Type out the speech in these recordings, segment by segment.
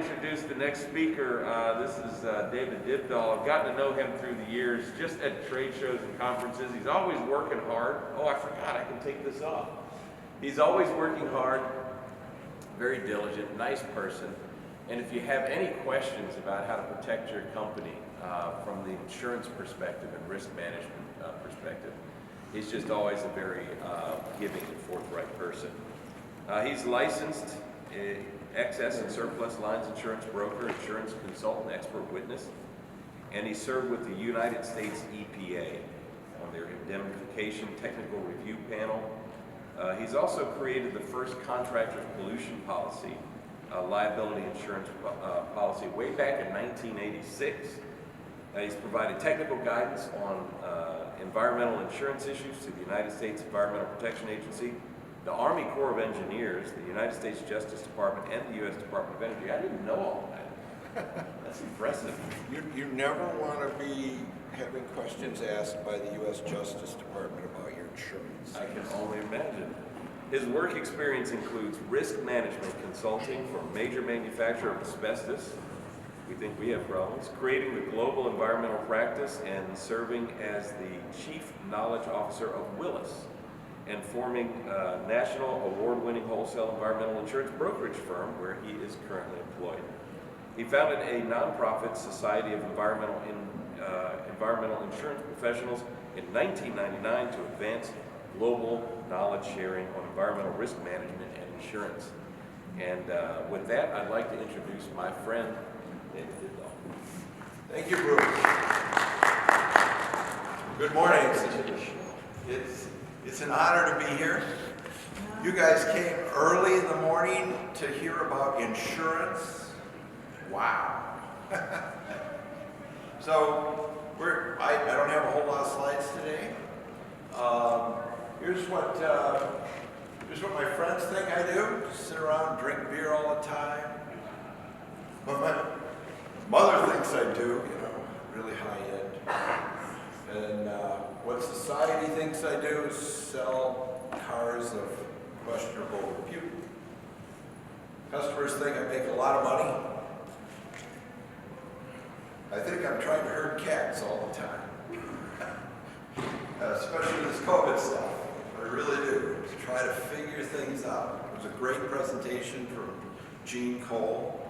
introduce the next speaker. This is Dybdahl. I've gotten to know him through the years, just at trade shows and conferences. He's always working hard. Oh, I forgot, I can take this off. He's always working hard, very diligent, nice person. And if you have any questions about how to protect your company from the insurance perspective and risk management perspective, he's just always a very giving and forthright person. He's licensed excess and surplus lines insurance broker, insurance consultant, expert witness, and he served with the United States EPA on their indemnification technical review panel. He's also created the first contractor's pollution policy, liability insurance policy way back in 1986. He's provided technical guidance on environmental insurance issues to the United States Environmental Protection Agency, the Army Corps of Engineers, the United States Justice Department, and the U.S. Department of Energy. I didn't know all that. That's impressive. You never want to be having questions asked by the U.S. Justice Department about your insurance. I can only imagine. His work experience includes risk management consulting for a major manufacturer of asbestos. We think we have problems. Creating the global environmental practice and serving as the Chief Knowledge Officer of Willis, and forming a national award-winning wholesale environmental insurance brokerage firm where he is currently employed. He founded a nonprofit Society of Environmental Insurance Professionals in 1999 to advance global knowledge sharing on environmental risk management and insurance. And with that, I'd like to introduce my friend, David Dybdahl. Thank you, Bruce. Good morning. It's an honor to be here. You guys came early in the morning to hear about insurance. Wow. So I don't have a whole lot of slides today. Here's what my friends think I do. Just sit around, drink beer all the time. What my mother thinks I do, really high end. And what society thinks I do is sell cars of questionable repute. Customers think I make a lot of money. I think I'm trying to herd cats all the time. Especially this COVID stuff. I really do. To try to figure things out. It was a great presentation from Gene Cole.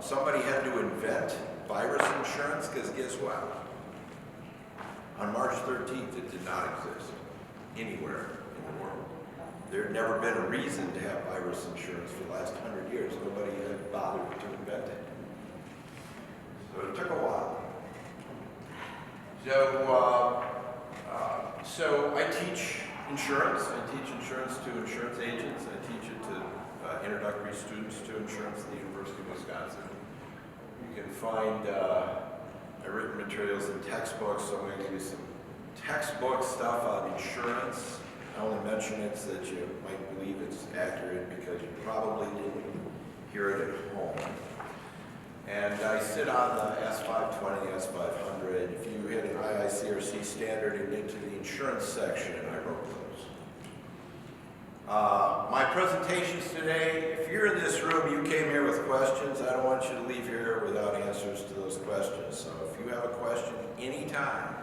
Somebody had to invent virus insurance, because guess what? On March 13th, it did not exist anywhere in the world. There had never been a reason to have virus insurance for the last 100 years. Nobody had bothered to invent it. So it took a while. So I teach insurance. I teach insurance to insurance agents. I teach it to introductory students to insurance at the University of Wisconsin. You can find my written materials in textbooks, so I'm going to give you some textbook stuff on insurance. I only mention it so that you might believe it's accurate, because you probably didn't hear it at home. And I sit on the S520, S500. If you hit an IICRC standard and get to the insurance section, I wrote those. My presentations today, if you're in this room, you came here with questions, I don't want you to leave here without answers to those questions. So if you have a question anytime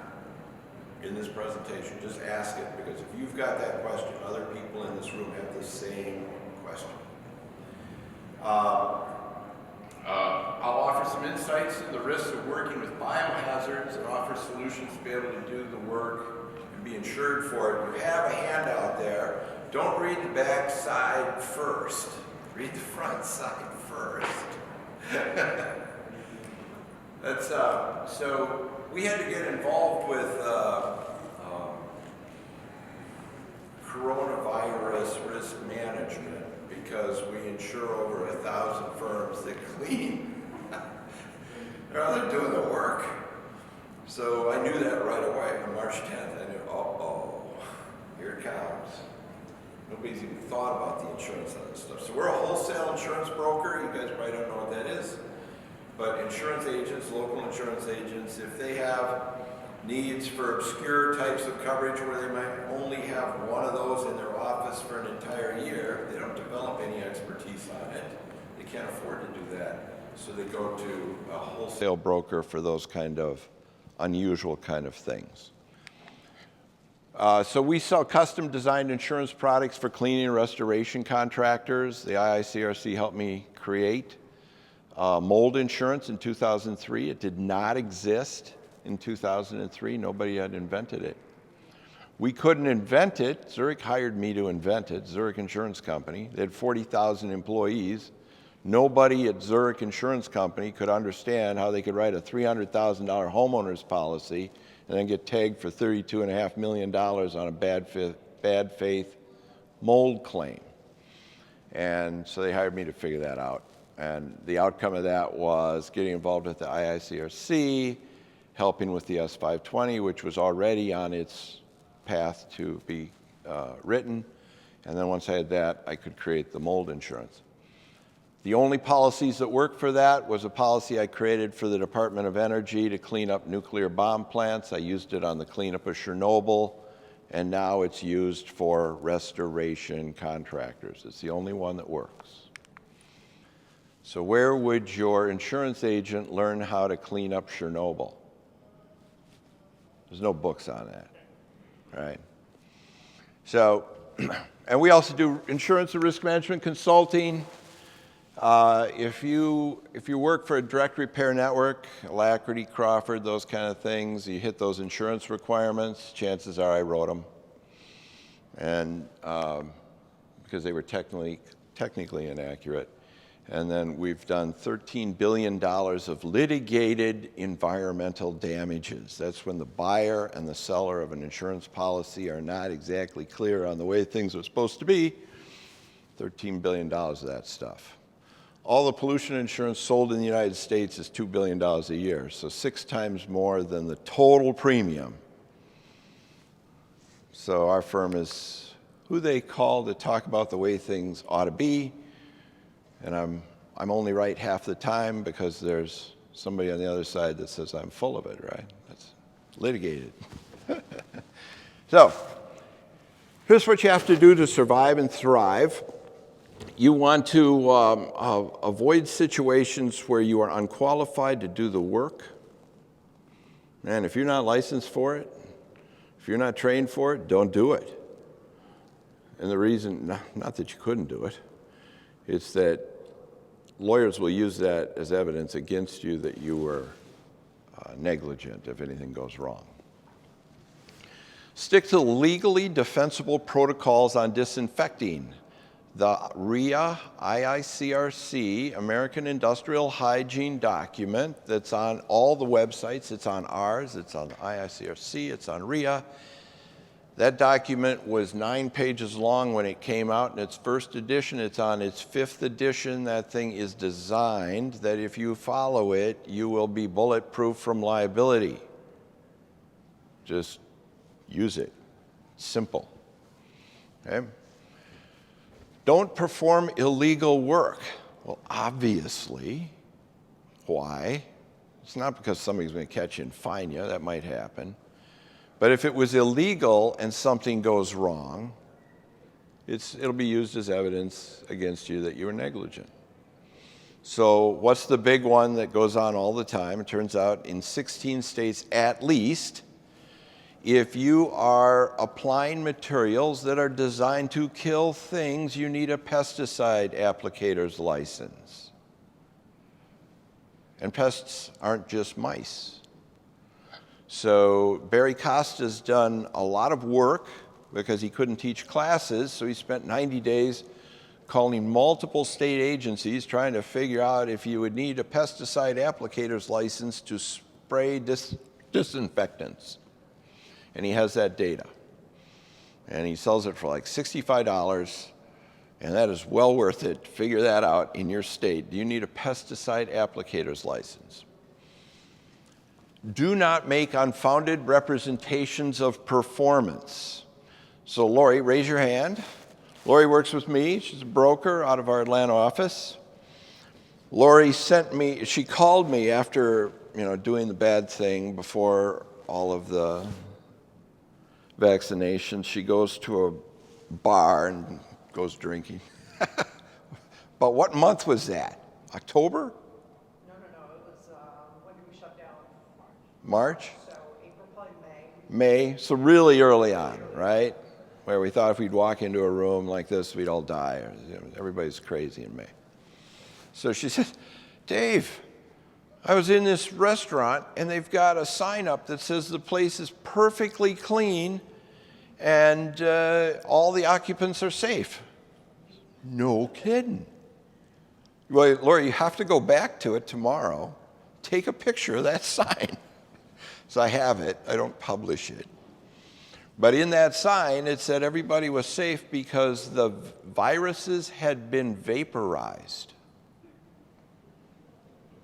in this presentation, just ask it, because if you've got that question, other people in this room have the same question. I'll offer some insights into the risks of working with biohazards and offer solutions to be able to do the work and be insured for it. You have a handout there. Don't read the back side first. Read the front side first. So we had to get involved with coronavirus risk management, because we insure over 1,000 firms that clean. They're doing the work. So I knew that right away on March 10th. I knew, here it comes. Nobody's even thought about the insurance on this stuff. So we're a wholesale insurance broker. You guys probably don't know what that is. But insurance agents, local insurance agents, if they have needs for obscure types of coverage where they might only have one of those in their office for an entire year, they don't develop any expertise on it. They can't afford to do that, so they go to a wholesale broker for those kind of unusual kind of things. So we sell custom designed insurance products for cleaning and restoration contractors. The IICRC helped me create mold insurance in 2003. It did not exist in 2003. Nobody had invented it. We couldn't invent it. Zurich hired me to invent it, Zurich Insurance Company. They had 40,000 employees. Nobody at Zurich Insurance Company could understand how they could write a $300,000 homeowner's policy and then get tagged for $32.5 million on a bad faith mold claim. And so they hired me to figure that out. And the outcome of that was getting involved with the IICRC, helping with the S520, which was already on its path to be written. And then once I had that, I could create the mold insurance. The only policies that worked for that was a policy I created for the Department of Energy to clean up nuclear bomb plants. I used it on the cleanup of Chernobyl, and now it's used for restoration contractors. It's the only one that works. So where would your insurance agent learn how to clean up Chernobyl? There's no books on that, right? So, and we also do insurance and risk management consulting. If you work for a direct repair network, Alacrity, Crawford, those kind of things, you hit those insurance requirements, chances are I wrote them. And because they were technically inaccurate. And then we've done $13 billion of litigated environmental damages. That's when the buyer and the seller of an insurance policy are not exactly clear on the way things are supposed to be. $13 billion of that stuff. All the pollution insurance sold in the United States is $2 billion a year, so 6 times more than the total premium. So our firm is who they call to talk about the way things ought to be. And I'm only right half the time because there's somebody on the other side that says I'm full of it, right? That's litigated. So here's what you have to do to survive and thrive. You want to avoid situations where you are unqualified to do the work. And if you're not licensed for it, if you're not trained for it, don't do it. And the reason, not that you couldn't do it, it's that lawyers will use that as evidence against you that you were negligent if anything goes wrong. Stick to legally defensible protocols on disinfecting. The RIA, IICRC, American Industrial Hygiene document that's on all the websites. It's on ours, it's on IICRC, it's on RIA. That document was 9 pages long when it came out in its first edition. It's on its 5th edition. That thing is designed that if you follow it, you will be bulletproof from liability. Just use it. Simple. Okay? Don't perform illegal work. Well, obviously. Why? It's not because somebody's going to catch you and fine you. That might happen. But if it was illegal and something goes wrong, it'll be used as evidence against you that you were negligent. So what's the big one that goes on all the time? It turns out in 16 states at least, if you are applying materials that are designed to kill things, you need a pesticide applicator's license. And pests aren't just mice. So Barry Costa's done a lot of work because he couldn't teach classes, so he spent 90 days calling multiple state agencies trying to figure out if you would need a pesticide applicator's license to spray disinfectants. And he has that data. And he sells it for like $65, and that is well worth it to figure that out in your state. Do you need a pesticide applicator's license? Do not make unfounded representations of performance. So Lori, raise your hand. Lori works with me. She's a broker out of our Atlanta office. Lori she called me after, doing the bad thing before all of the vaccinations. She goes to a bar and goes drinking. But what month was that? October? No. It was, when did we shut down? March? So April, probably May, so really early on, right? Where we thought if we'd walk into a room like this, we'd all die. Everybody's crazy in May. So she said, Dave, I was in this restaurant and they've got a sign up that says the place is perfectly clean and all the occupants are safe. No kidding. Well, Laura, you have to go back to it tomorrow. Take a picture of that sign. So I have it. I don't publish it. But in that sign, it said everybody was safe because the viruses had been vaporized.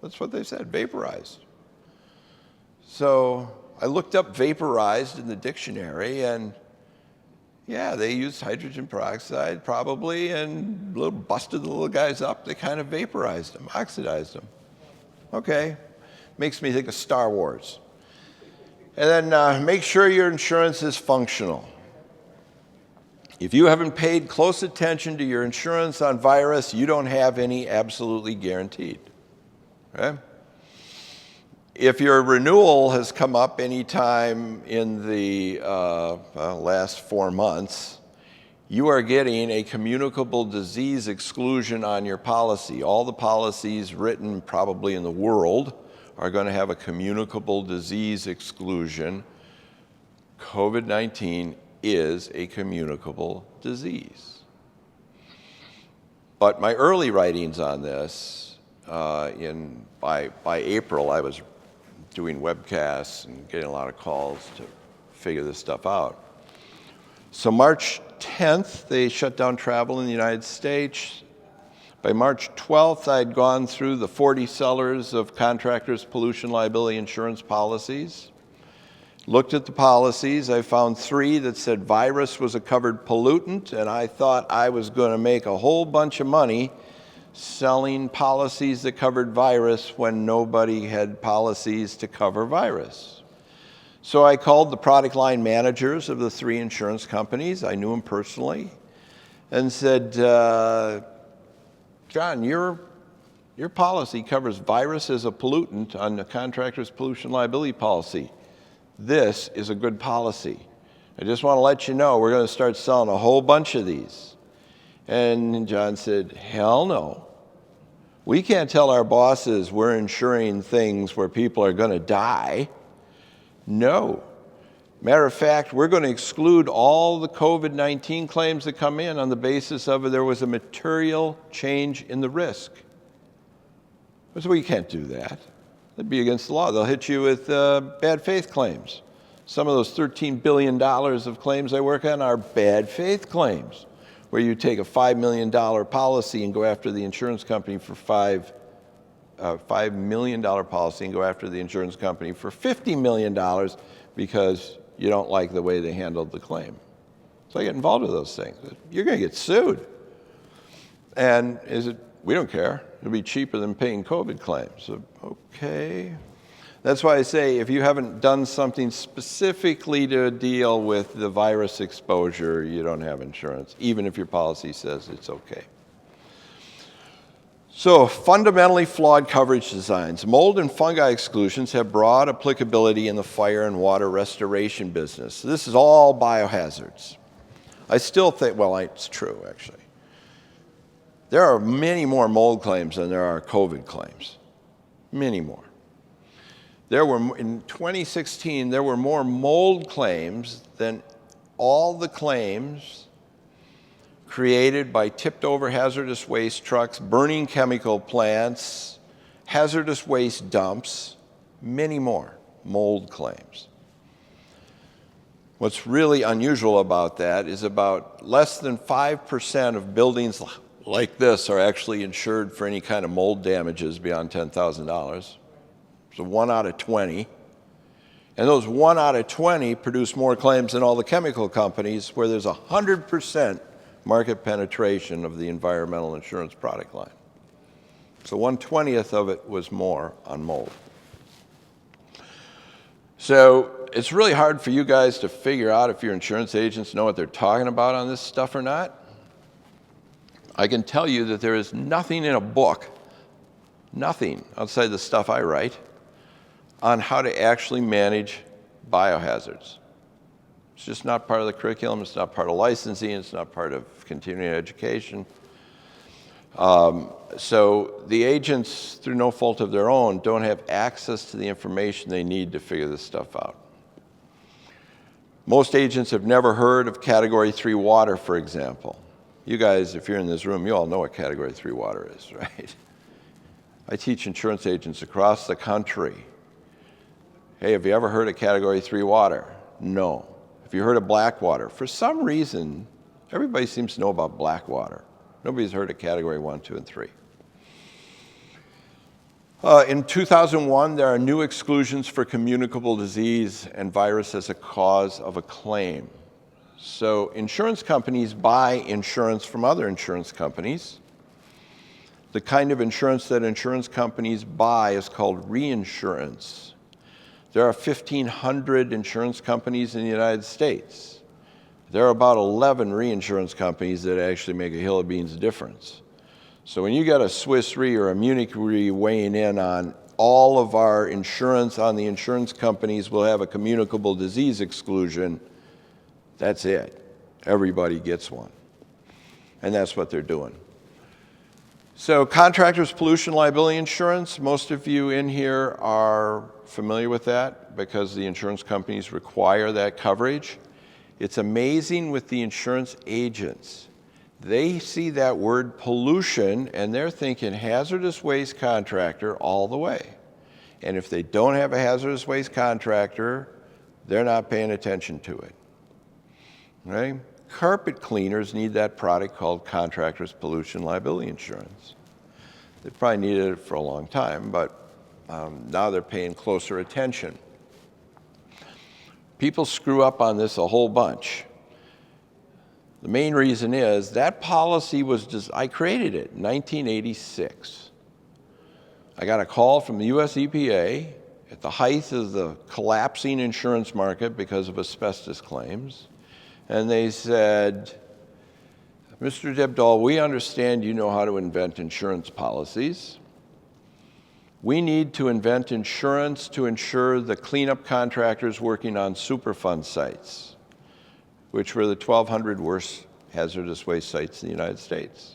That's what they said, vaporized. So I looked up vaporized in the dictionary, and yeah, they used hydrogen peroxide probably and busted the little guys up. They kind of vaporized them, oxidized them. Okay, makes me think of Star Wars. And then make sure your insurance is functional. If you haven't paid close attention to your insurance on virus, you don't have any absolutely guaranteed. Okay? If your renewal has come up any time in the last 4 months, you are getting a communicable disease exclusion on your policy. All the policies written probably in the world are going to have a communicable disease exclusion. COVID-19 is a communicable disease. But my early writings on this, by April, I was doing webcasts and getting a lot of calls to figure this stuff out. So March 10th, they shut down travel in the United States. By March 12th, I'd gone through the 40 sellers of contractors' pollution liability insurance policies. Looked at the policies. I found 3 that said virus was a covered pollutant, and I thought I was going to make a whole bunch of money selling policies that covered virus when nobody had policies to cover virus. So I called the product line managers of the 3 insurance companies. I knew them personally, and said, John, your policy covers virus as a pollutant on the contractor's pollution liability policy. This is a good policy. I just want to let you know we're going to start selling a whole bunch of these. And John said, hell no. We can't tell our bosses we're insuring things where people are going to die. No. Matter of fact, we're going to exclude all the COVID-19 claims that come in on the basis of there was a material change in the risk. So we can't do that. That'd be against the law. They'll hit you with bad faith claims. Some of those $13 billion of claims I work on are bad faith claims, where you take a $5 million policy and go after the insurance company for $5 million policy and go after the insurance company for $50 million because you don't like the way they handled the claim. So I get involved with those things. You're going to get sued. And we don't care. It'll be cheaper than paying COVID claims. So, okay. That's why I say if you haven't done something specifically to deal with the virus exposure, you don't have insurance, even if your policy says it's okay. So, fundamentally flawed coverage designs. Mold and fungi exclusions have broad applicability in the fire and water restoration business. So this is all biohazards. I still think, well, it's true, actually. There are many more mold claims than there are COVID claims. Many more. In 2016, there were more mold claims than all the claims created by tipped over hazardous waste trucks, burning chemical plants, hazardous waste dumps, many more mold claims. What's really unusual about that is about less than 5% of buildings like this are actually insured for any kind of mold damages beyond $10,000. So 1 out of 20. And those 1 out of 20 produce more claims than all the chemical companies where there's 100% market penetration of the environmental insurance product line. So 1/20th of it was more on mold. So it's really hard for you guys to figure out if your insurance agents know what they're talking about on this stuff or not. I can tell you that there is nothing in a book, nothing outside the stuff I write, on how to actually manage biohazards. It's just not part of the curriculum, it's not part of licensing, it's not part of continuing education. So the agents, through no fault of their own, don't have access to the information they need to figure this stuff out. Most agents have never heard of Category 3 water, for example. You guys, if you're in this room, you all know what Category 3 water is, right? I teach insurance agents across the country. Hey, have you ever heard of Category 3 water? No. Have you heard of black water? For some reason, everybody seems to know about black water. Nobody's heard of Category 1, 2, and 3. In 2001, there are new exclusions for communicable disease and virus as a cause of a claim. So insurance companies buy insurance from other insurance companies. The kind of insurance that insurance companies buy is called reinsurance. There are 1,500 insurance companies in the United States. There are about 11 reinsurance companies that actually make a hill of beans difference. So when you got a Swiss Re or a Munich Re weighing in on all of our insurance on the insurance companies will have a communicable disease exclusion, that's it. Everybody gets one. And that's what they're doing. So contractors' pollution liability insurance, most of you in here are familiar with that because the insurance companies require that coverage. It's amazing with the insurance agents. They see that word pollution and they're thinking hazardous waste contractor all the way. And if they don't have a hazardous waste contractor, they're not paying attention to it. Right? Carpet cleaners need that product called contractors' pollution liability insurance. They probably needed it for a long time, but now they're paying closer attention. People screw up on this a whole bunch. The main reason is that policy was I created it in 1986. I got a call from the US EPA at the height of the collapsing insurance market because of asbestos claims. And they said, Mr. Dybdahl, we understand you know how to invent insurance policies. We need to invent insurance to insure the cleanup contractors working on Superfund sites, which were the 1,200 worst hazardous waste sites in the United States.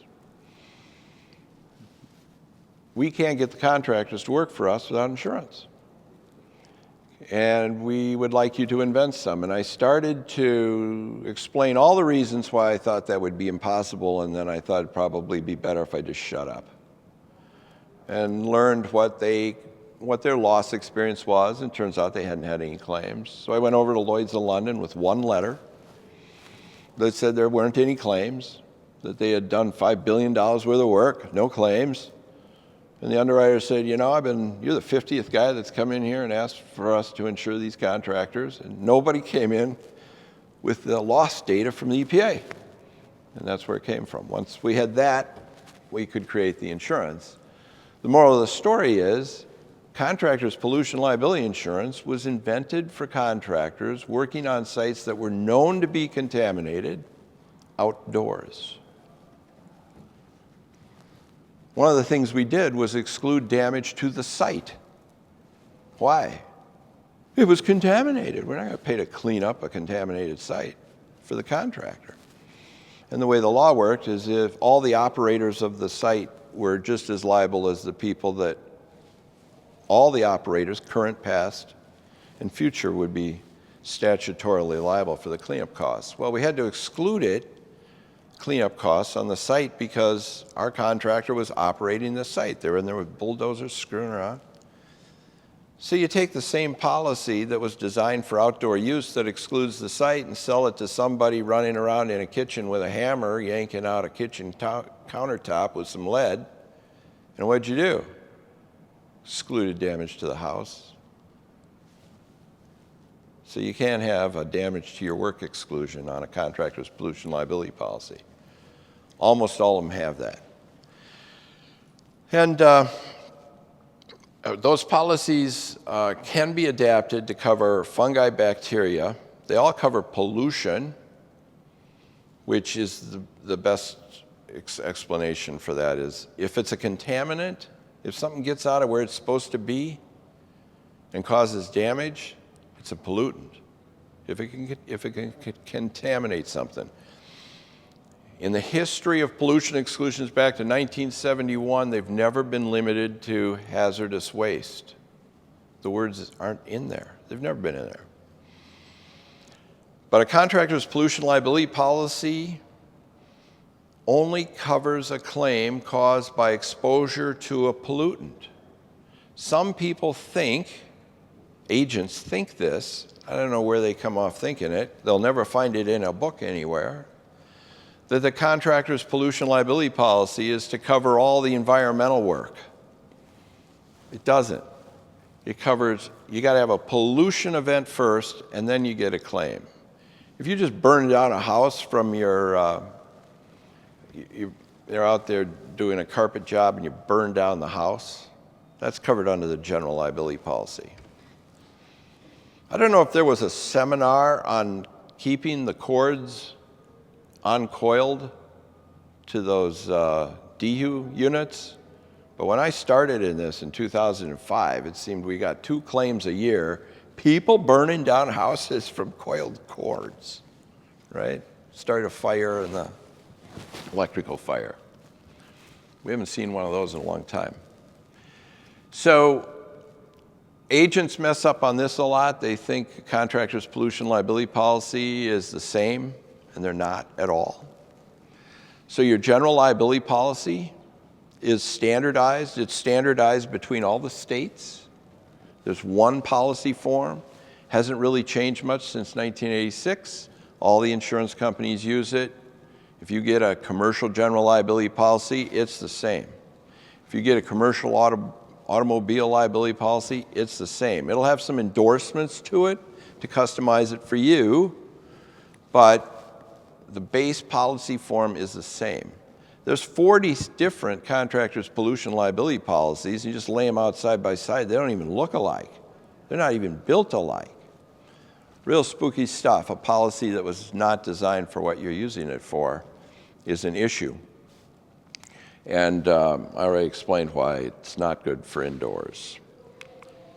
We can't get the contractors to work for us without insurance. And we would like you to invent some. And I started to explain all the reasons why I thought that would be impossible, and then I thought it'd probably be better if I just shut up. And learned what their loss experience was, and it turns out they hadn't had any claims. So I went over to Lloyd's of London with one letter that said there weren't any claims, that they had done $5 billion worth of work, no claims. And the underwriter said, you know, you're the 50th guy that's come in here and asked for us to insure these contractors, and nobody came in with the loss data from the EPA. And that's where it came from. Once we had that, we could create the insurance. The moral of the story is, contractors' pollution liability insurance was invented for contractors working on sites that were known to be contaminated outdoors. One of the things we did was exclude damage to the site. Why? It was contaminated. We're not going to pay to clean up a contaminated site for the contractor. And the way the law worked is if all the operators of the site were just as liable as the people that all the operators, current, past, and future, would be statutorily liable for the cleanup costs. Well, we had to exclude cleanup costs on the site because our contractor was operating the site. They were in there with bulldozers screwing around. So you take the same policy that was designed for outdoor use that excludes the site and sell it to somebody running around in a kitchen with a hammer, yanking out a kitchen countertop with some lead. And what'd you do? Excluded damage to the house. So you can't have a damage to your work exclusion on a contractor's pollution liability policy. Almost all of them have that. And those policies can be adapted to cover fungi, bacteria. They all cover pollution, which is the best explanation for that is if it's a contaminant, if something gets out of where it's supposed to be and causes damage, it's a pollutant. If it can contaminate something. In the history of pollution exclusions back to 1971, they've never been limited to hazardous waste. The words aren't in there. They've never been in there. But a contractor's pollution liability policy only covers a claim caused by exposure to a pollutant. Some people think, agents think this, I don't know where they come off thinking it, they'll never find it in a book anywhere, that the contractor's pollution liability policy is to cover all the environmental work. It doesn't. It covers, you got to have a pollution event first, and then you get a claim. If you just burn down a house from your, you're out there doing a carpet job and you burn down the house, that's covered under the general liability policy. I don't know if there was a seminar on keeping the cords uncoiled to those DHU units, but when I started in this in 2005, it seemed we got 2 claims a year, people burning down houses from coiled cords, right? Start a fire and the electrical fire. We haven't seen one of those in a long time. So agents mess up on this a lot. They think contractors' pollution liability policy is the same, and they're not at all. So your general liability policy is standardized. It's standardized between all the states. There's one policy form. Hasn't really changed much since 1986. All the insurance companies use it. If you get a commercial general liability policy, it's the same. If you get a commercial automobile liability policy, it's the same. It'll have some endorsements to it to customize it for you, but the base policy form is the same. There's 40 different contractors' pollution liability policies. You just lay them out side by side. They don't even look alike. They're not even built alike. Real spooky stuff. A policy that was not designed for what you're using it for is an issue. And I already explained why it's not good for indoors,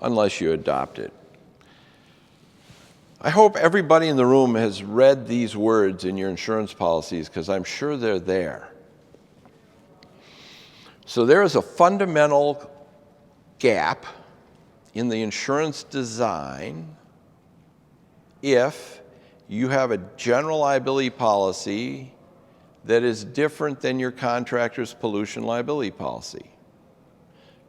unless you adopt it. I hope everybody in the room has read these words in your insurance policies, because I'm sure they're there. So there is a fundamental gap in the insurance design if you have a general liability policy that is different than your contractor's pollution liability policy.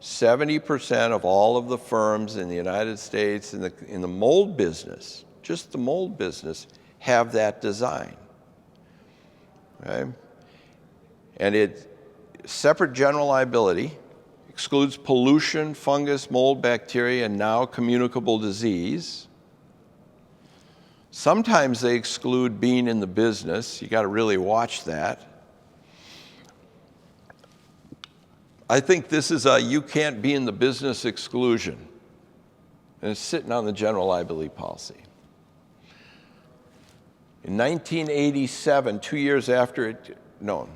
70% of all of the firms in the United States in the mold business, just the mold business, have that design. Okay? And it separate general liability excludes pollution, fungus, mold, bacteria, and now communicable disease. Sometimes they exclude being in the business. You got to really watch that. I think this is a you can't be in the business exclusion. And it's sitting on the general liability policy. In 1987, 2 years after it, no,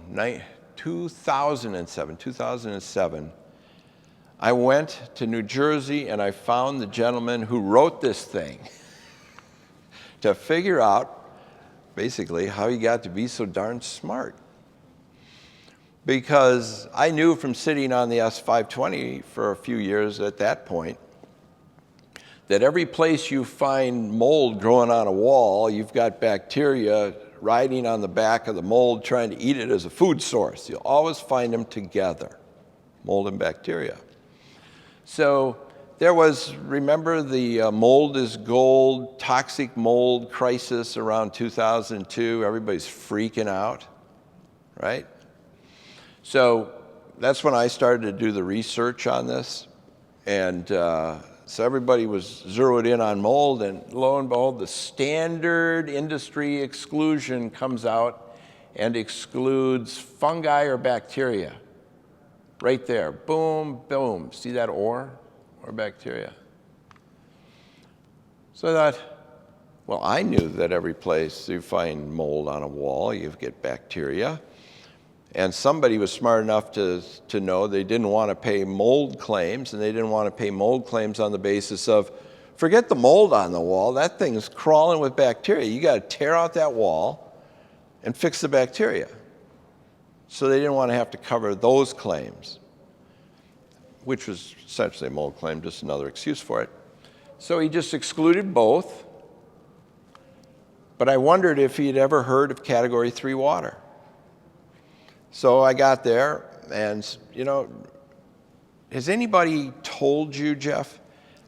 2007, I went to New Jersey and I found the gentleman who wrote this thing to figure out basically how he got to be so darn smart. Because I knew from sitting on the S520 for a few years at that point that every place you find mold growing on a wall, you've got bacteria riding on the back of the mold trying to eat it as a food source. You'll always find them together, mold and bacteria. So there was, remember the mold is gold, toxic mold crisis around 2002. Everybody's freaking out, right? So that's when I started to do the research on this. And so everybody was zeroed in on mold, and lo and behold, the standard industry exclusion comes out and excludes fungi or bacteria. Right there, boom, boom. See that or bacteria? So I thought, well, I knew that every place you find mold on a wall, you get bacteria. And somebody was smart enough to know they didn't want to pay mold claims, and they didn't want to pay mold claims on the basis of, forget the mold on the wall, that thing's crawling with bacteria. You got to tear out that wall and fix the bacteria. So they didn't want to have to cover those claims, which was essentially a mold claim, just another excuse for it. So he just excluded both. But I wondered if he'd ever heard of Category 3 water. So I got there, and, has anybody told you, Jeff,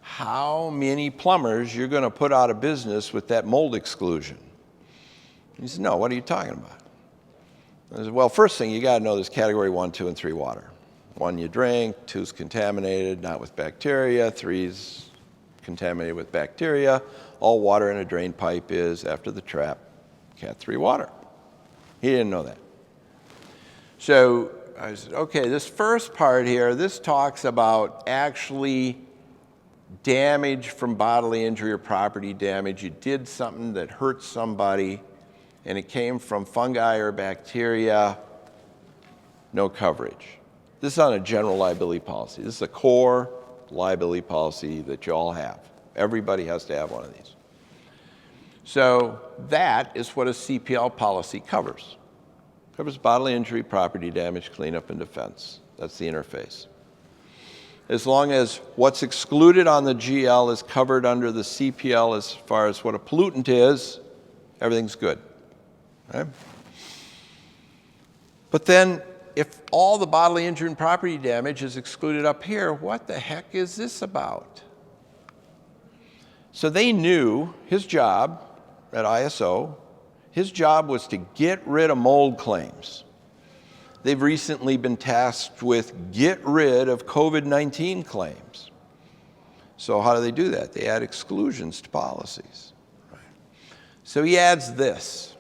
how many plumbers you're going to put out of business with that mold exclusion? He said, no, what are you talking about? I said, well, first thing, you got to know there's Category 1, 2, and 3 water. 1 you drink, 2's contaminated, not with bacteria, 3's contaminated with bacteria. All water in a drain pipe is, after the trap, Cat 3 water. He didn't know that. So I said, okay, this first part here, this talks about actually damage from bodily injury or property damage. You did something that hurt somebody, and it came from fungi or bacteria, no coverage. This is on a general liability policy. This is a core liability policy that you all have. Everybody has to have one of these. So that is what a CPL policy covers. It covers bodily injury, property damage, cleanup, and defense. That's the interface. As long as what's excluded on the GL is covered under the CPL as far as what a pollutant is, everything's good. Right? But then if all the bodily injury and property damage is excluded up here, what the heck is this about? So they knew his job at ISO, his job was to get rid of mold claims. They've recently been tasked with get rid of COVID-19 claims. So how do they do that? They add exclusions to policies. Right. So he adds this.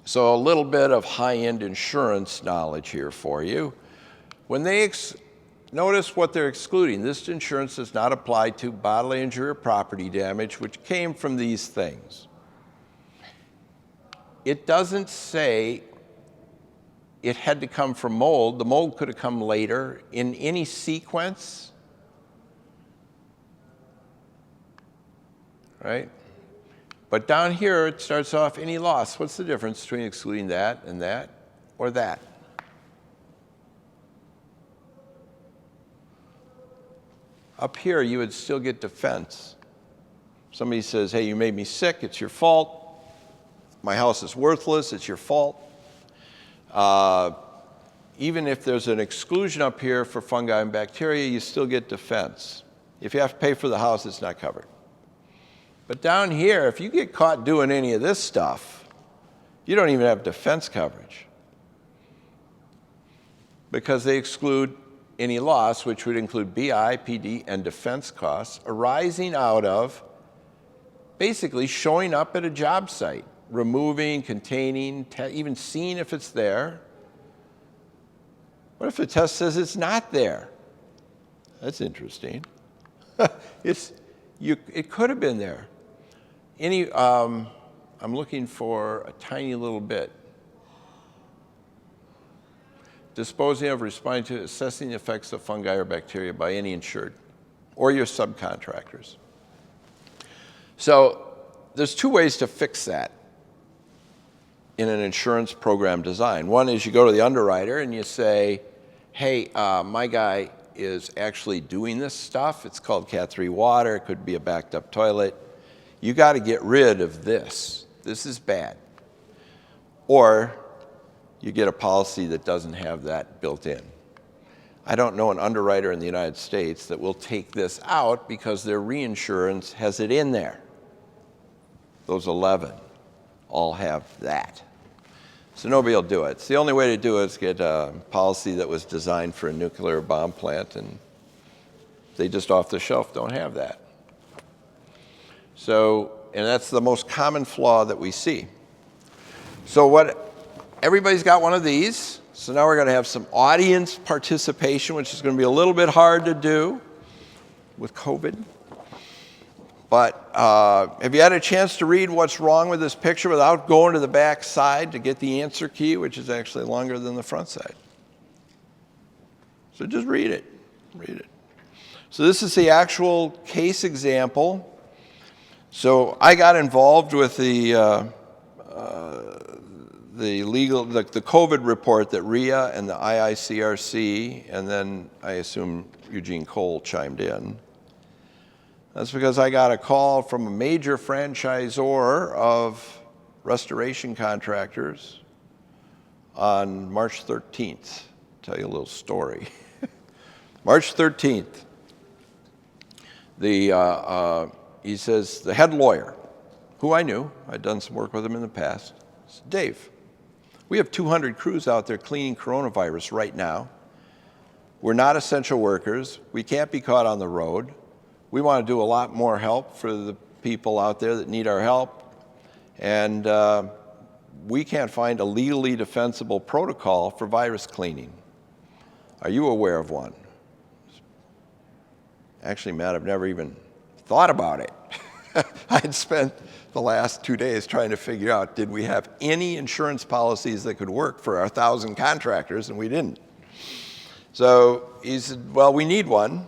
So a little bit of high-end insurance knowledge here for you. When they notice what they're excluding, this insurance does not apply to bodily injury or property damage, which came from these things. It doesn't say it had to come from mold. The mold could have come later in any sequence, right? But down here, it starts off any loss. What's the difference between excluding that and that, or that? Up here, you would still get defense. Somebody says, hey, you made me sick, it's your fault. My house is worthless, it's your fault. Even if there's an exclusion up here for fungi and bacteria, you still get defense. If you have to pay for the house, it's not covered. But down here, if you get caught doing any of this stuff, you don't even have defense coverage, because they exclude any loss, which would include BI, PD, and defense costs arising out of basically showing up at a job site, removing, containing, even seeing if it's there. What if the test says it's not there? That's interesting. It could have been there. I'm looking for a tiny little bit. Disposing of, responding to, assessing the effects of fungi or bacteria by any insured or your subcontractors. So there's two ways to fix that in an insurance program design. One is you go to the underwriter and you say, hey, my guy is actually doing this stuff. It's called Cat 3 water. It could be a backed up toilet. You got to get rid of this. This is bad. Or you get a policy that doesn't have that built in. I don't know an underwriter in the United States that will take this out because their reinsurance has it in there. Those 11 all have that. So nobody will do it. It's the only way to do it is get a policy that was designed for a nuclear bomb plant, and they just off the shelf don't have that. So, and that's the most common flaw that we see. So everybody's got one of these. So now we're going to have some audience participation, which is going to be a little bit hard to do with COVID. But have you had a chance to read what's wrong with this picture without going to the back side to get the answer key, which is actually longer than the front side? So just read it. Read it. So this is the actual case example. So I got involved with the COVID report that RIA and the IICRC, and then I assume Eugene Cole chimed in. That's because I got a call from a major franchisor of restoration contractors on March 13th. Tell you a little story. March 13th, he says, the head lawyer, who I knew, I'd done some work with him in the past, said, Dave, we have 200 crews out there cleaning coronavirus right now. We're not essential workers. We can't be caught on the road. We want to do a lot more help for the people out there that need our help. And we can't find a legally defensible protocol for virus cleaning. Are you aware of one? Actually, Matt, I've never even thought about it. I'd spent the last 2 days trying to figure out, did we have any insurance policies that could work for our 1,000 contractors, and we didn't. So he said, well, we need one.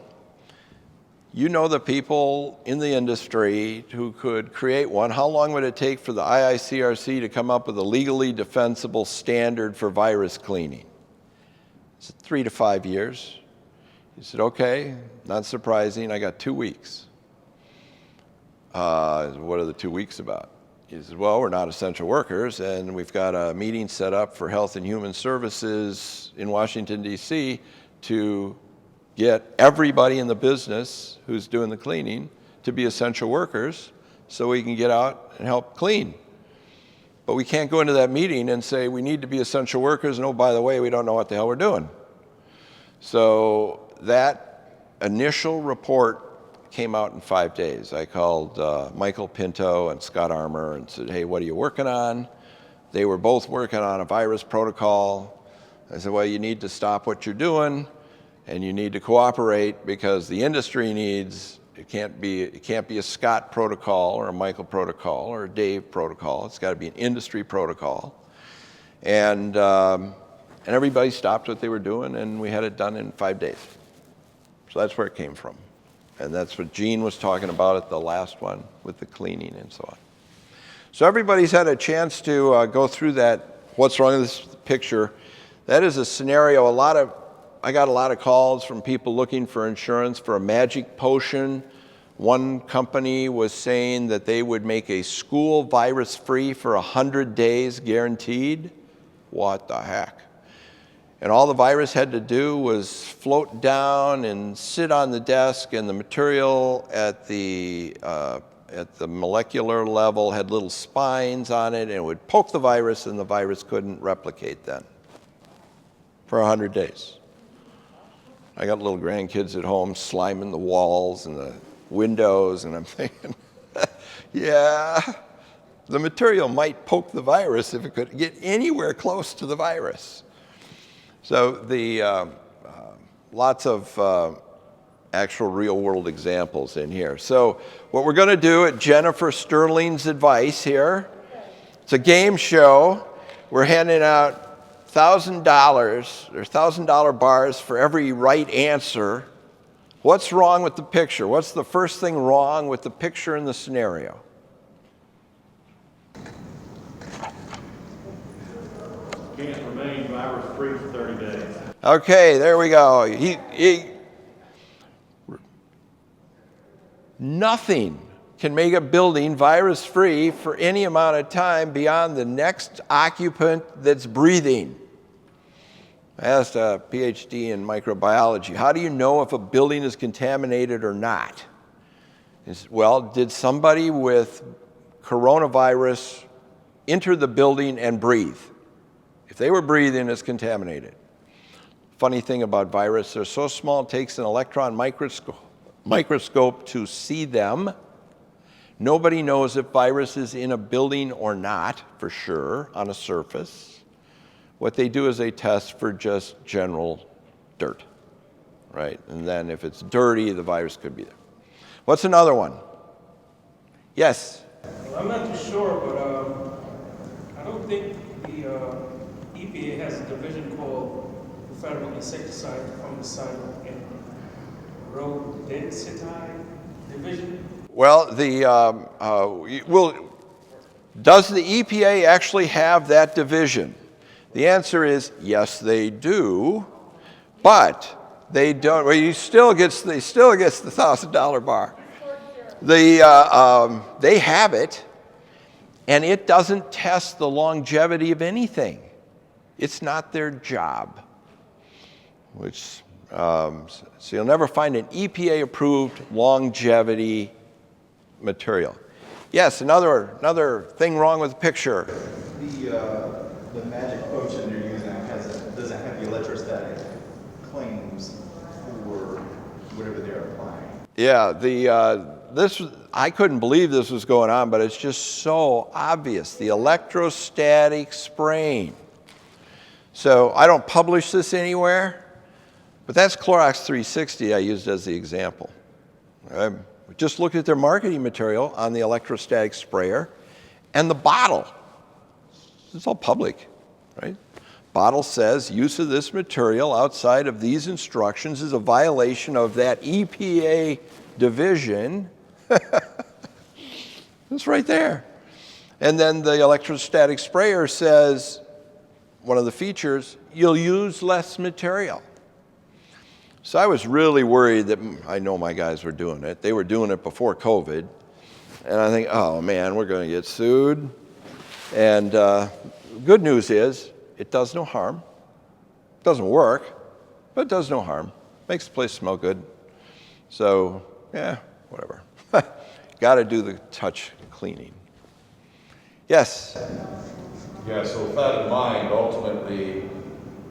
You know the people in the industry who could create one. How long would it take for the IICRC to come up with a legally defensible standard for virus cleaning? I said, 3 to 5 years. He said, okay, not surprising, I got 2 weeks. What are the 2 weeks about? He said, well, we're not essential workers, and we've got a meeting set up for Health and Human Services in Washington, D.C. to get everybody in the business who's doing the cleaning to be essential workers so we can get out and help clean. But we can't go into that meeting and say we need to be essential workers, and oh, by the way, we don't know what the hell we're doing. So that initial report came out in 5 days. I called Michael Pinto and Scott Armour and said, hey, what are you working on? They were both working on a virus protocol. I said, well, you need to stop what you're doing and you need to cooperate because the industry needs, it can't be a Scott protocol or a Michael protocol or a Dave protocol. It's got to be an industry protocol. And everybody stopped what they were doing and we had it done in 5 days. So that's where it came from. And that's what Gene was talking about at the last one with the cleaning and so on. So everybody's had a chance to go through that, what's wrong with this picture. That is a scenario, I got a lot of calls from people looking for insurance for a magic potion. One company was saying that they would make a school virus-free for 100 days guaranteed. What the heck? And all the virus had to do was float down and sit on the desk, and the material at the molecular level had little spines on it, and it would poke the virus, and the virus couldn't replicate then for 100 days. I got little grandkids at home sliming the walls and the windows, and I'm thinking, yeah, the material might poke the virus if it could get anywhere close to the virus. So the lots of actual real-world examples in here. So what we're going to do at Jennifer Sterling's advice here, it's a game show. We're handing out $1,000 or $1,000 bars for every right answer. What's wrong with the picture? What's the first thing wrong with the picture in the scenario? Can't remain virus-free for 30 days. Okay, there we go. Nothing can make a building virus-free for any amount of time beyond the next occupant that's breathing. I asked a PhD in microbiology, how do you know if a building is contaminated or not? He said, well, did somebody with coronavirus enter the building and breathe? If they were breathing, it's contaminated. Funny thing about virus, they're so small it takes an electron microscope to see them. Nobody knows if virus is in a building or not, for sure, on a surface. What they do is they test for just general dirt, right? And then if it's dirty, the virus could be there. What's another one? Yes? Well, I'm not too sure, but I don't think the EPA has a division called the Federal Insecticide, Fungicide, and Rodenticide Division. Well, does the EPA actually have that division? The answer is yes, they do, but they don't. Well, they still gets the $1,000 bar. They have it, and it doesn't test the longevity of anything. It's not their job. So you'll never find an EPA-approved longevity material. Yes, another thing wrong with the picture. The magic potion you're using doesn't have the electrostatic claims for whatever they're applying. Yeah, I couldn't believe this was going on, but it's just so obvious. The electrostatic spraying. So I don't publish this anywhere, but that's Clorox 360 I used as the example. Just look at their marketing material on the electrostatic sprayer and the bottle. It's all public, right? Bottle says use of this material outside of these instructions is a violation of that EPA division. It's right there. And then the electrostatic sprayer says, one of the features, you'll use less material. So I was really worried that, I know my guys were doing it. They were doing it before COVID. And I think, oh man, we're going to get sued. And good news is, it does no harm. It doesn't work, but it does no harm. Makes the place smell good. So, yeah, whatever. Got to do the touch cleaning. Yes? Yeah, so with that in mind, ultimately,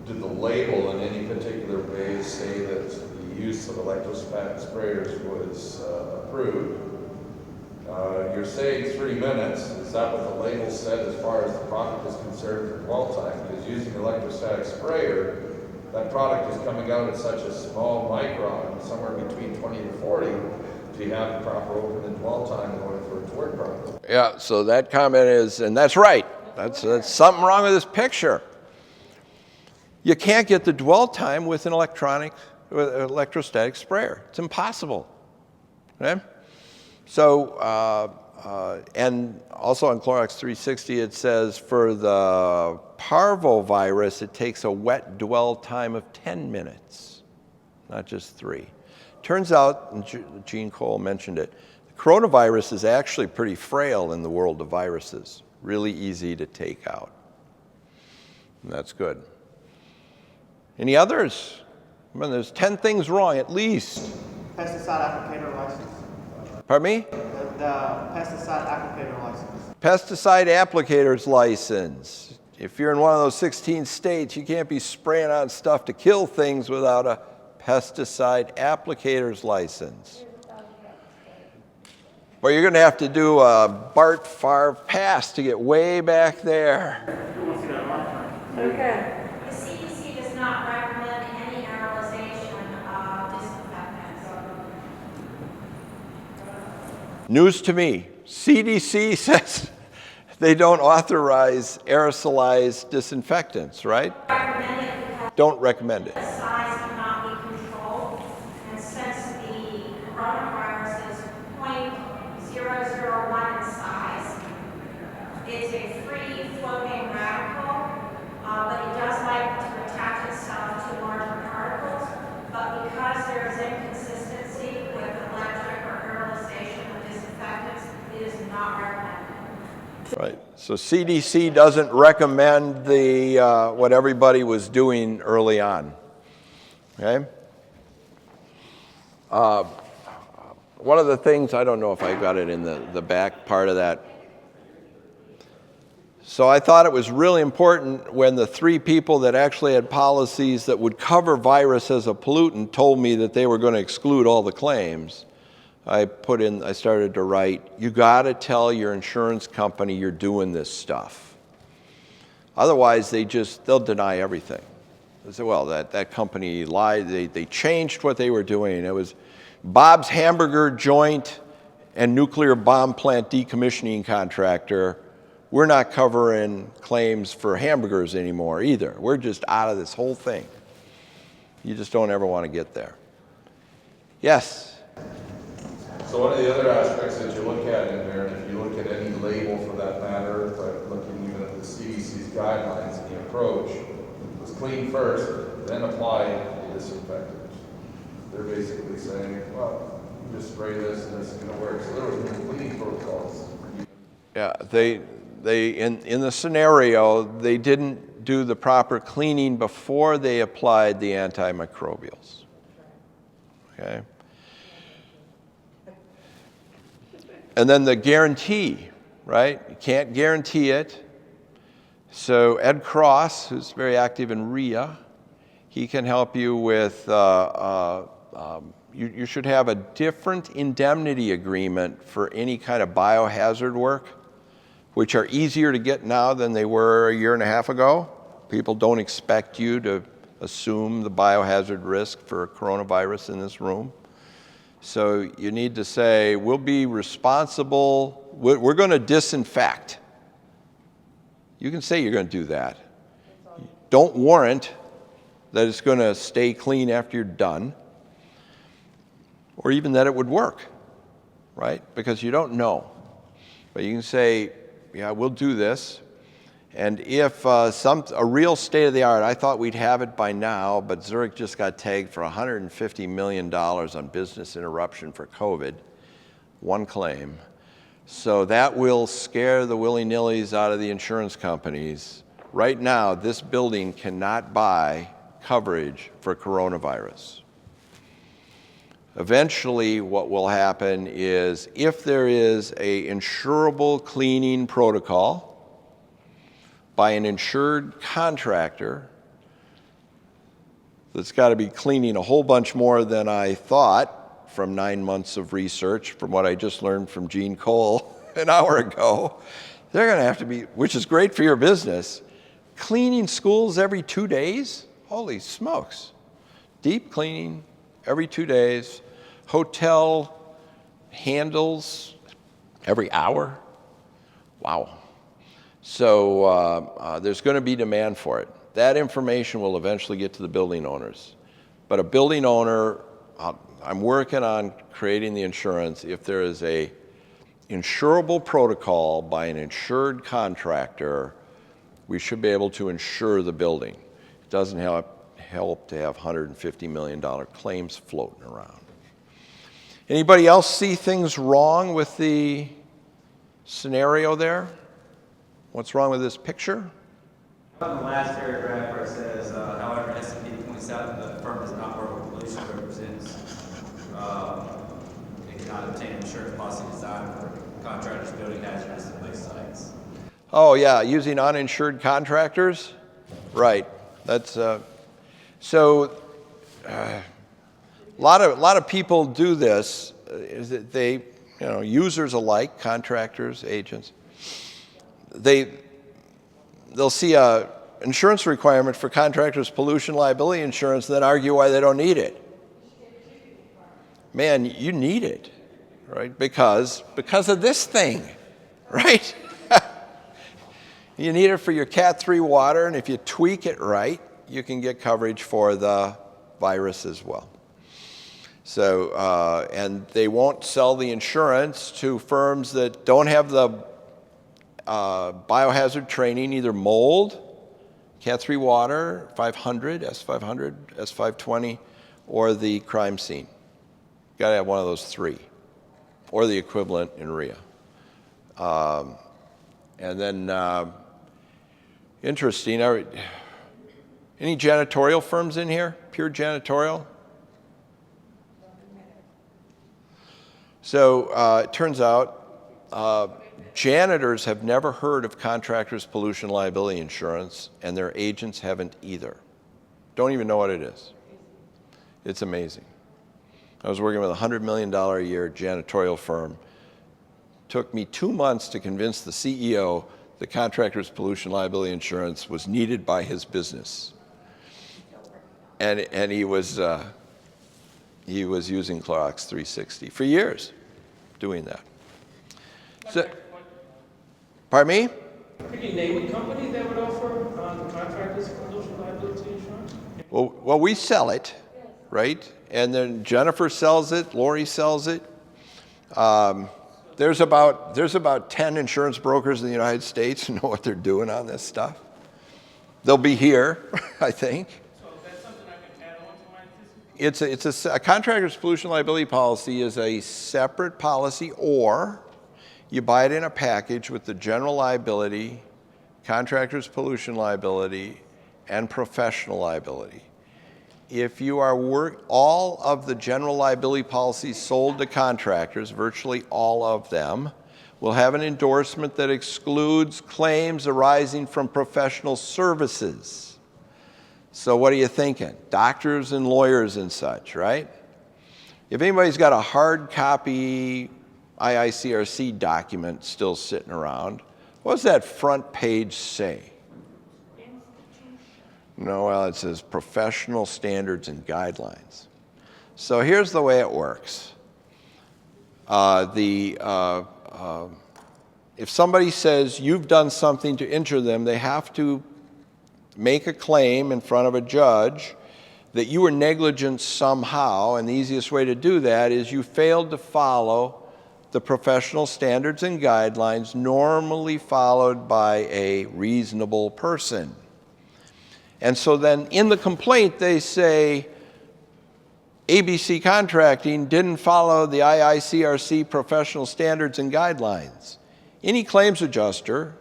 did the label in any particular way say that the use of electrostatic sprayers was approved? You're saying 3 minutes. Is that what the label said as far as the product is concerned for dwell time? Because using electrostatic sprayer, that product is coming out at such a small micron, somewhere between 20 to 40, to have the proper open and dwell time in order for it to work properly. Yeah, so that comment is, and that's right. That's something wrong with this picture. You can't get the dwell time with an electrostatic sprayer. It's impossible. Okay? So, and also on Clorox 360, it says for the parvovirus, it takes a wet dwell time of 10 minutes, not just 3. Turns out, and Gene Cole mentioned it, the coronavirus is actually pretty frail in the world of viruses, really easy to take out. And that's good. Any others? I mean, there's 10 things wrong at least. Pesticide applicator license. Pardon me? The pesticide applicator license. Pesticide applicator's license. If you're in one of those 16 states, you can't be spraying on stuff to kill things without a pesticide applicator's license. Well, you're going to have to do a Bart Favre pass to get way back there. Okay. The CDC does not recommend any sterilization of disinfectants. News to me. CDC says they don't authorize aerosolized disinfectants, right? Don't recommend it. The size cannot be controlled, and since the coronavirus is 0.001 in size, it's a free floating radical, but it does like to attach itself to larger particles. But because there is inconsistency with electric or aerolization of disinfectants, it is not recommended. Right. So CDC doesn't recommend the what everybody was doing early on. Okay. One of the things, I don't know if I got it in the back part of that. So I thought it was really important when the 3 people that actually had policies that would cover virus as a pollutant told me that they were going to exclude all the claims. I started to write, you got to tell your insurance company you're doing this stuff. Otherwise, they'll deny everything. They say, well, that company lied. They changed what they were doing. It was Bob's Hamburger Joint and nuclear bomb plant decommissioning contractor, we're not covering claims for hamburgers anymore either. We're just out of this whole thing. You just don't ever want to get there. Yes? So one of the other aspects that you look at in there, and if you look at any label for that matter, but looking even at the CDC's guidelines and the approach, was clean first, then apply the disinfectant. They're basically saying, well, you just spray this and this is going to work. So there was no cleaning protocols. Yeah, they in the scenario, they didn't do the proper cleaning before they applied the antimicrobials. Okay? And then the guarantee, right? You can't guarantee it. So Ed Cross, who's very active in RIA, he can help you with, you should have a different indemnity agreement for any kind of biohazard work, which are easier to get now than they were a year and a half ago. People don't expect you to assume the biohazard risk for coronavirus in this room. So you need to say, we'll be responsible, we're going to disinfect. You can say you're going to do that. Don't warrant that it's going to stay clean after you're done, or even that it would work, right? Because you don't know. But you can say, yeah, we'll do this. And if a real state-of-the-art, I thought we'd have it by now, but Zurich just got tagged for $150 million on business interruption for COVID, one claim. So that will scare the willy-nillys out of the insurance companies. Right now, this building cannot buy coverage for coronavirus. Eventually, what will happen is if there is an insurable cleaning protocol by an insured contractor that's got to be cleaning a whole bunch more than I thought from 9 months of research, from what I just learned from Gene Cole an hour ago, they're going to have to be, which is great for your business, cleaning schools every 2 days? Holy smokes. Deep cleaning every 2 days. Hotel handles every hour. Wow. So there's going to be demand for it. That information will eventually get to the building owners. But a building owner, I'm working on creating the insurance. If there is a insurable protocol by an insured contractor, we should be able to insure the building. It doesn't help to have $150 million claims floating around. Anybody else see things wrong with the scenario there? What's wrong with this picture? On the last paragraph where it says, however, S&P points out that the firm does not work with pollution represents, it cannot obtain an insurance policy designed for contractors building hazardous waste sites. Oh yeah, using uninsured contractors? Right. That's so. A lot of people do this. Is that they, users alike, contractors, agents. They'll see a insurance requirement for contractors' pollution liability insurance, and then argue why they don't need it. Man, you need it, right? Because of this thing, right? You need it for your Cat 3 water, and if you tweak it right, you can get coverage for the virus as well. So, and they won't sell the insurance to firms that don't have the biohazard training, either mold, Cat 3 water, 500, S500, S520, or the crime scene. Got to have one of those three, or the equivalent in RIA. And then, interesting, any janitorial firms in here? Pure janitorial? So it turns out janitors have never heard of contractors' pollution liability insurance, and their agents haven't either. Don't even know what it is. It's amazing. I was working with a $100 million a year janitorial firm. Took me 2 months to convince the CEO that contractors' pollution liability insurance was needed by his business. And he was using Clorox 360 for years. doing that. So, pardon me? Could you name a company that would offer the contractors pollution liability insurance? Well, we sell it, right? And then Jennifer sells it, Lori sells it. There's about 10 insurance brokers in the United States who know what they're doing on this stuff. They'll be here, I think. So is that something I can add on to my existing? A contractor's pollution liability policy is a separate policy, or you buy it in a package with the general liability, contractor's pollution liability, and professional liability. If you are all of the general liability policies sold to contractors, virtually all of them, will have an endorsement that excludes claims arising from professional services. So what are you thinking? Doctors and lawyers and such, right? If anybody's got a hard copy IICRC document still sitting around, what does that front page say? No, well, it says professional standards and guidelines. So here's the way it works. If somebody says you've done something to injure them, they have to make a claim in front of a judge that you were negligent somehow, and the easiest way to do that is you failed to follow the professional standards and guidelines normally followed by a reasonable person. And so then in the complaint they say ABC Contracting didn't follow the IICRC professional standards and guidelines. Any claims adjuster,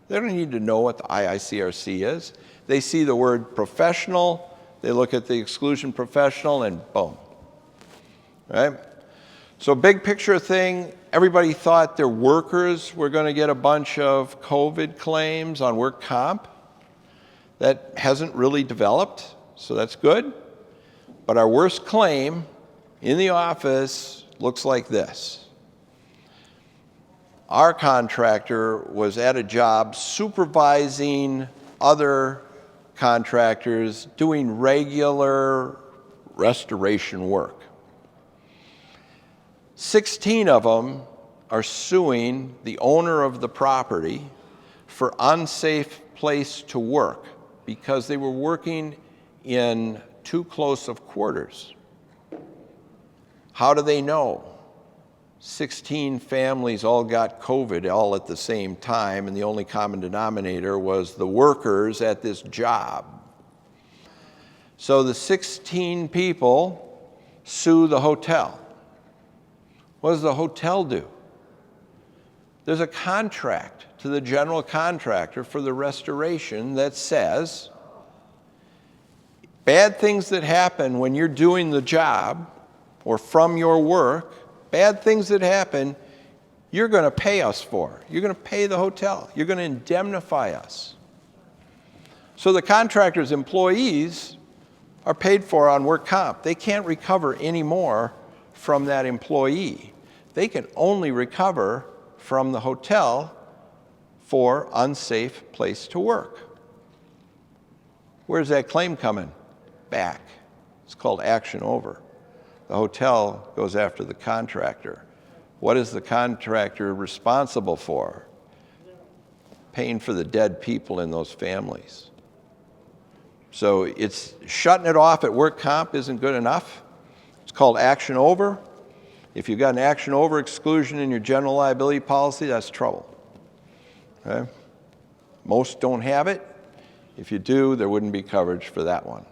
they don't need to know what the IICRC is. They see the word professional, they look at the exclusion professional, and boom. Right? So big picture thing, everybody thought their workers were going to get a bunch of COVID claims on work comp. That hasn't really developed, so that's good. But our worst claim in the office looks like this. Our contractor was at a job supervising other contractors doing regular restoration work. 16 of them are suing the owner of the property for unsafe place to work because they were working in too close of quarters. How do they know? 16 families all got COVID all at the same time, and the only common denominator was the workers at this job. So the 16 people sue the hotel. What does the hotel do? There's a contract to the general contractor for the restoration that says bad things that happen when you're doing the job or from your work, bad things that happen, you're going to pay us for. You're going to pay the hotel. You're going to indemnify us. So the contractor's employees are paid for on work comp. They can't recover any more from that employee. They can only recover from the hotel for unsafe place to work. Where's that claim coming? Back. It's called action over. The hotel goes after the contractor. What is the contractor responsible for? Paying for the dead people in those families. So it's shutting it off at work comp isn't good enough. It's called action over. If you've got an action over exclusion in your general liability policy, that's trouble. Okay? Most don't have it. If you do, there wouldn't be coverage for that one.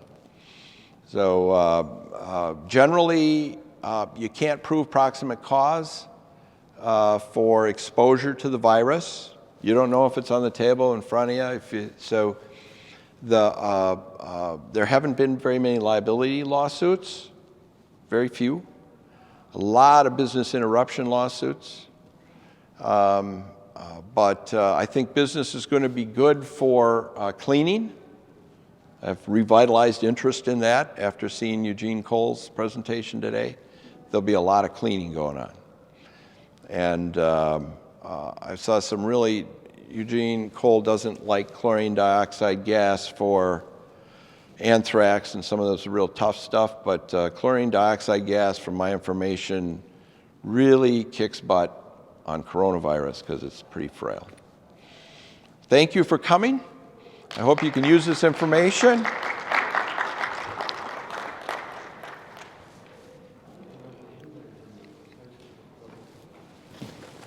So generally, you can't prove proximate cause for exposure to the virus. You don't know if it's on the table in front of you. There haven't been very many liability lawsuits, very few. A lot of business interruption lawsuits. But I think business is going to be good for cleaning. I've revitalized interest in that after seeing Eugene Cole's presentation today. There'll be a lot of cleaning going on. And I saw some really, Eugene Cole doesn't like chlorine dioxide gas for anthrax and some of those real tough stuff, but chlorine dioxide gas, from my information, really kicks butt on coronavirus because it's pretty frail. Thank you for coming. I hope you can use this information.